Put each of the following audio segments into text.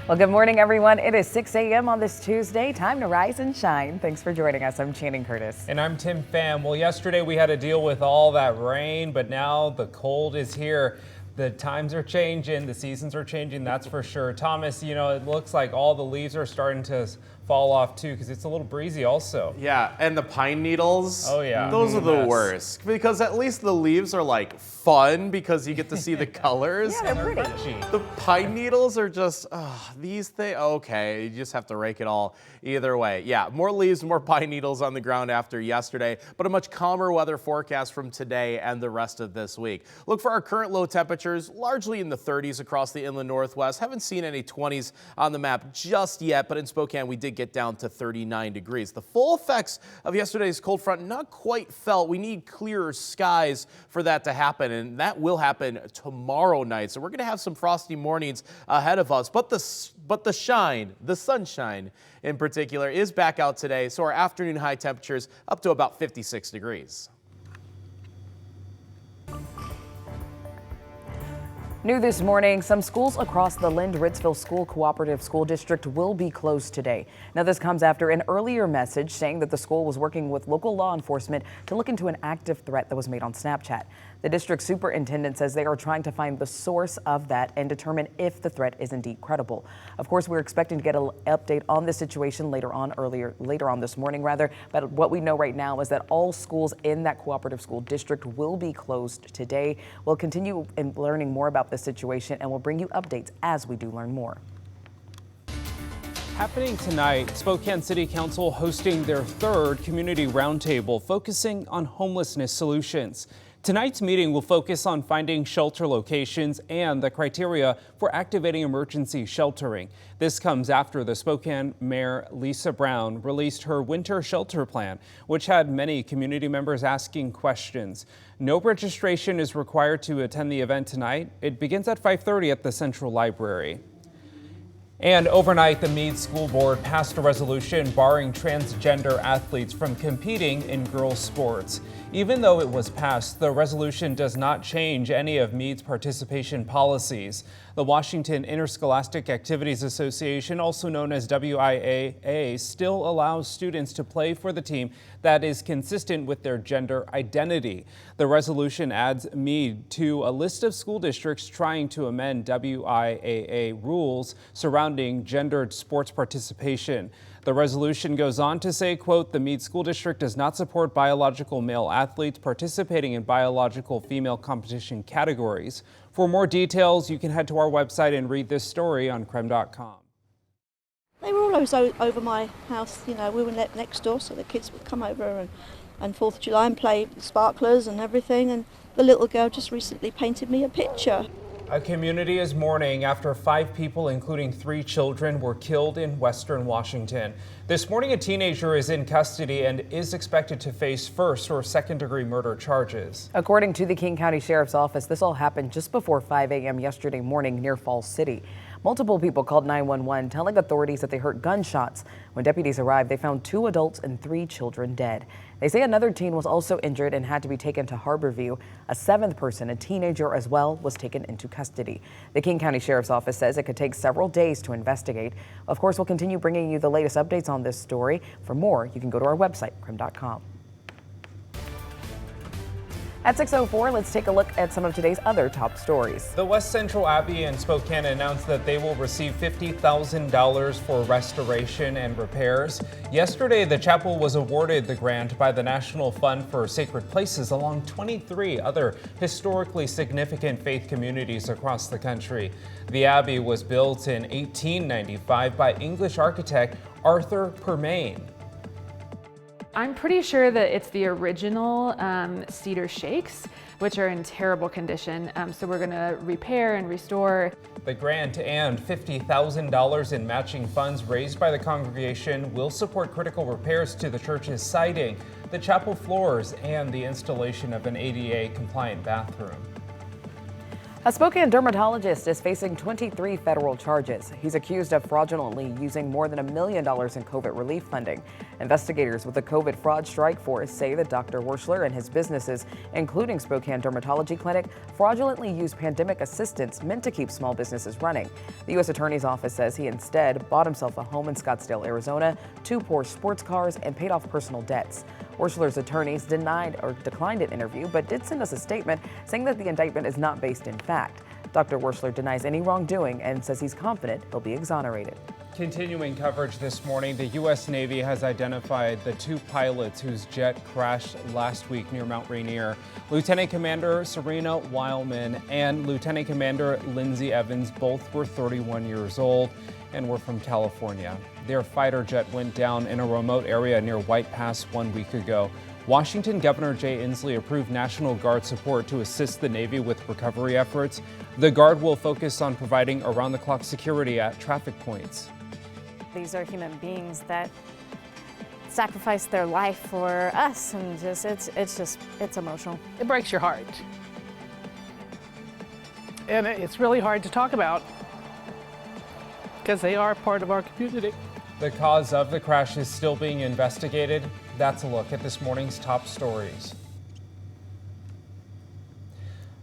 Well, good morning, everyone. It is 6 a.m. on this Tuesday. Time to rise and shine. Thanks for joining us. I'm Channing Curtis. And I'm Tim Pham. Well, yesterday we had to deal with all that rain, but now the cold is here. The times are changing, the seasons are changing, that's for sure. Thomas, you know, it looks like all the leaves are starting to fall off too, because it's a little breezy also. Yeah, and the pine needles. Oh yeah. Those are the worst, because at least the leaves are like fun because you get to see the colors. Yeah, they're pretty. The pine needles are just, these things, okay, you just have to rake it all either way. Yeah, more leaves, more pine needles on the ground after yesterday, but a much calmer weather forecast from today and the rest of this week. Look for our current low temperatures, largely in the 30s across the inland northwest. Haven't seen any 20s on the map just yet, but in Spokane we did get down to 39 degrees. The full effects of yesterday's cold front not quite felt. We need clearer skies for that to happen, and that will happen tomorrow night. So we're going to have some frosty mornings ahead of us, but the sunshine in particular is back out today. So our afternoon high temperatures up to about 56 degrees. New this morning, some schools across the Lind-Ritzville School Cooperative School District will be closed today. Now, this comes after an earlier message saying that the school was working with local law enforcement to look into an active threat that was made on Snapchat. The district superintendent says they are trying to find the source of that and determine if the threat is indeed credible. Of course, we're expecting to get an update on the situation later on this morning, but what we know right now is that all schools in that cooperative school district will be closed today. We'll continue learning more about the situation and we'll bring you updates as we do learn more. Happening tonight, Spokane City Council hosting their third community roundtable focusing on homelessness solutions. Tonight's meeting will focus on finding shelter locations and the criteria for activating emergency sheltering. This comes after the Spokane Mayor Lisa Brown released her winter shelter plan, which had many community members asking questions. No registration is required to attend the event tonight. It begins at 5:30 at the Central Library. And overnight, the Mead School Board passed a resolution barring transgender athletes from competing in girls' sports. Even though it was passed, the resolution does not change any of Mead's participation policies. The Washington Interscholastic Activities Association, also known as WIAA, still allows students to play for the team that is consistent with their gender identity. The resolution adds Mead to a list of school districts trying to amend WIAA rules surrounding gendered sports participation. The resolution goes on to say, quote, the Mead School District does not support biological male athletes participating in biological female competition categories. For more details, you can head to our website and read this story on KREM.com. They were always over my house, you know, we were next door, so the kids would come over and 4th of July and play sparklers and everything, and the little girl just recently painted me a picture. A community is mourning after 5 people, including 3 children, were killed in Western Washington. This morning, a teenager is in custody and is expected to face first or second-degree murder charges. According to the King County Sheriff's Office, this all happened just before 5 a.m. yesterday morning near Falls City. Multiple people called 911 telling authorities that they heard gunshots. When deputies arrived, they found 2 adults and 3 children dead. They say another teen was also injured and had to be taken to Harborview. A 7th person, a teenager as well, was taken into custody. The King County Sheriff's Office says it could take several days to investigate. Of course, we'll continue bringing you the latest updates on this story. For more, you can go to our website, KREM.com. At 6:04, let's take a look at some of today's other top stories. The West Central Abbey in Spokane announced that they will receive $50,000 for restoration and repairs. Yesterday, the chapel was awarded the grant by the National Fund for Sacred Places, along 23 other historically significant faith communities across the country. The Abbey was built in 1895 by English architect Arthur Permain. I'm pretty sure that it's the original cedar shakes, which are in terrible condition. So we're going to repair and restore. The grant and $50,000 in matching funds raised by the congregation will support critical repairs to the church's siding, the chapel floors, and the installation of an ADA-compliant bathroom. A Spokane dermatologist is facing 23 federal charges. He's accused of fraudulently using more than $1 million in COVID relief funding. Investigators with the COVID fraud strike force say that Dr. Werschler and his businesses, including Spokane Dermatology Clinic, fraudulently used pandemic assistance meant to keep small businesses running. The U.S. Attorney's Office says he instead bought himself a home in Scottsdale, Arizona, 2 Porsche sports cars, and paid off personal debts. Werschler's attorneys declined an interview, but did send us a statement saying that the indictment is not based in fact. Dr. Werschler denies any wrongdoing and says he's confident he'll be exonerated. Continuing coverage this morning, the U.S. Navy has identified the 2 pilots whose jet crashed last week near Mount Rainier. Lieutenant Commander Serena Weilman and Lieutenant Commander Lindsay Evans both were 31 years old and were from California. Their fighter jet went down in a remote area near White Pass 1 week ago. Washington Governor Jay Inslee approved National Guard support to assist the Navy with recovery efforts. The Guard will focus on providing around-the-clock security at traffic points. These are human beings that sacrifice their life for us, and it's emotional. It breaks your heart. And it's really hard to talk about because they are part of our community. The cause of the crash is still being investigated. That's a look at this morning's top stories.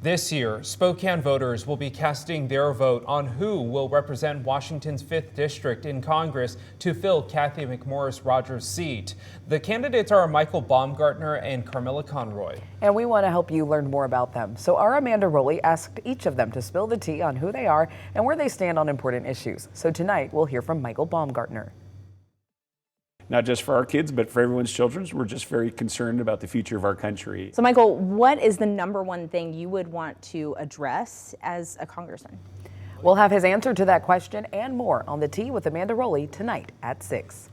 This year, Spokane voters will be casting their vote on who will represent Washington's 5th District in Congress to fill Kathy McMorris Rogers' seat. The candidates are Michael Baumgartner and Carmilla Conroy. And we want to help you learn more about them. So our Amanda Rowley asked each of them to spill the tea on who they are and where they stand on important issues. So tonight, we'll hear from Michael Baumgartner. Not just for our kids, but for everyone's children. We're just very concerned about the future of our country. So Michael, what is the #1 thing you would want to address as a congressman? We'll have his answer to that question and more on The Tea with Amanda Rowley tonight at 6.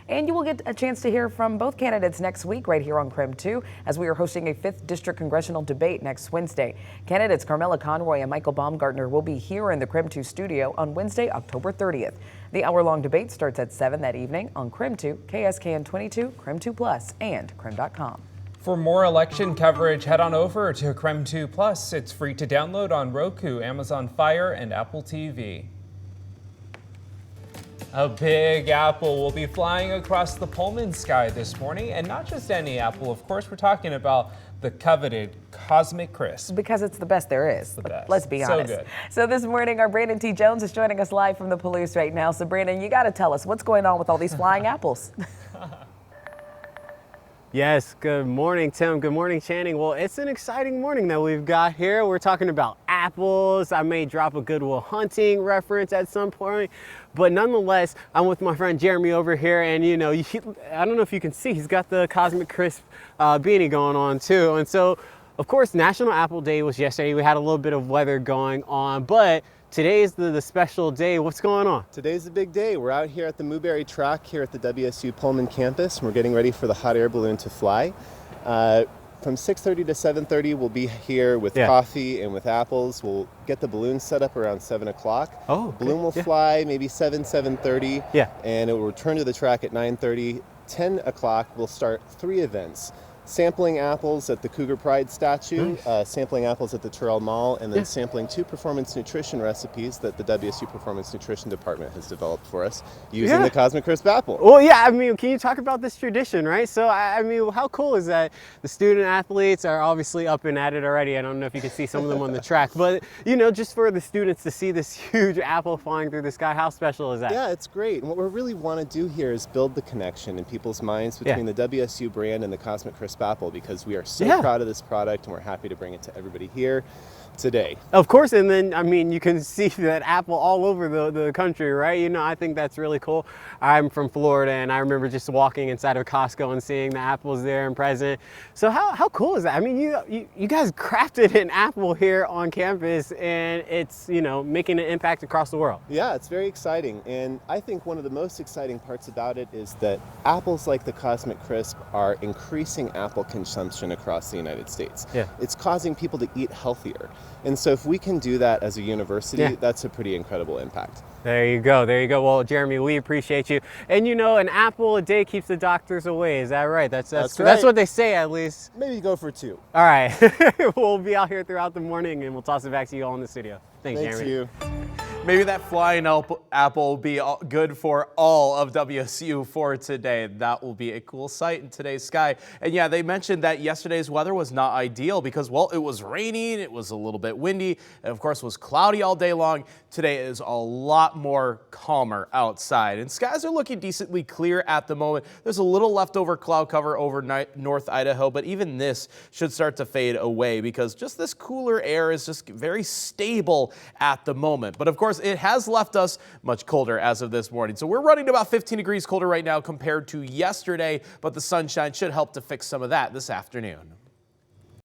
And you will get a chance to hear from both candidates next week right here on KREM 2 as we are hosting a 5th District congressional debate next Wednesday. Candidates Carmilla Conroy and Michael Baumgartner will be here in the KREM 2 studio on Wednesday, October 30th. The hour-long debate starts at 7 that evening on KREM 2, KSKN 22, KREM 2 Plus, and KREM.com. For more election coverage, head on over to KREM 2 Plus. It's free to download on Roku, Amazon Fire, and Apple TV. A big apple will be flying across the Pullman sky this morning, and not just any apple. Of course, we're talking about the coveted Cosmic Crisp. Because it's the best there is. The best. Let's be honest. So good. So this morning, our Brandon T. Jones is joining us live from the Palouse right now. So Brandon, you got to tell us what's going on with all these flying apples. Yes, good morning, Tim. Good morning, Channing. Well, it's an exciting morning that we've got here. We're talking about apples. I may drop a Good Will Hunting reference at some point, but nonetheless, I'm with my friend Jeremy over here, and I don't know if you can see, he's got the Cosmic Crisp beanie going on too. And so, of course, National Apple Day was yesterday. We had a little bit of weather going on, but today is the special day. What's going on? Today's the big day. We're out here at the Mooberry track here at the WSU Pullman campus, and we're getting ready for the hot air balloon to fly. From 6:30 to 7:30, we'll be here with coffee and with apples. We'll get the balloon set up around 7 o'clock. Oh, okay. Balloon will fly maybe 7:30, and it will return to the track at 9:30. 10 o'clock, we'll start 3 events. Sampling apples at the Cougar Pride statue, sampling apples at the Terrell Mall, and then sampling 2 performance nutrition recipes that the WSU Performance Nutrition Department has developed for us using the Cosmic Crisp apple. Well, yeah, I mean, can you talk about this tradition, right? So, I mean, how cool is that? The student athletes are obviously up and at it already. I don't know if you can see some of them on the track, but, just for the students to see this huge apple flying through the sky, how special is that? Yeah, it's great. And what we really want to do here is build the connection in people's minds between the WSU brand and the Cosmic Crisp apple, because we are so proud of this product and we're happy to bring it to everybody here today. Of course, and then, I mean, you can see that apple all over the country, right? I think that's really cool. I'm from Florida, and I remember just walking inside of Costco and seeing the apples there and present. So how cool is that? I mean, you guys crafted an apple here on campus, and it's, making an impact across the world. Yeah, it's very exciting, and I think one of the most exciting parts about it is that apples like the Cosmic Crisp are increasing apple consumption across the United States. Yeah. It's causing people to eat healthier. And so if we can do that as a university, that's a pretty incredible impact. There you go. There you go. Well, Jeremy, we appreciate you. And you know, an apple a day keeps the doctors away. Is that right? That's right. That's what they say, at least. Maybe go for 2. All right. We'll be out here throughout the morning, and we'll toss it back to you all in the studio. Thanks, Thanks Jeremy. you. Maybe that flying apple will be good for all of WSU for today. That will be a cool sight in today's sky. And yeah, they mentioned that yesterday's weather was not ideal because, well, it was raining, it was a little bit windy, and of course it was cloudy all day long. Today is a lot more calmer outside, and skies are looking decently clear at the moment. There's a little leftover cloud cover over North Idaho, but even this should start to fade away because just this cooler air is just very stable at the moment. But of course, it has left us much colder as of this morning. So we're running about 15 degrees colder right now compared to yesterday, but the sunshine should help to fix some of that this afternoon.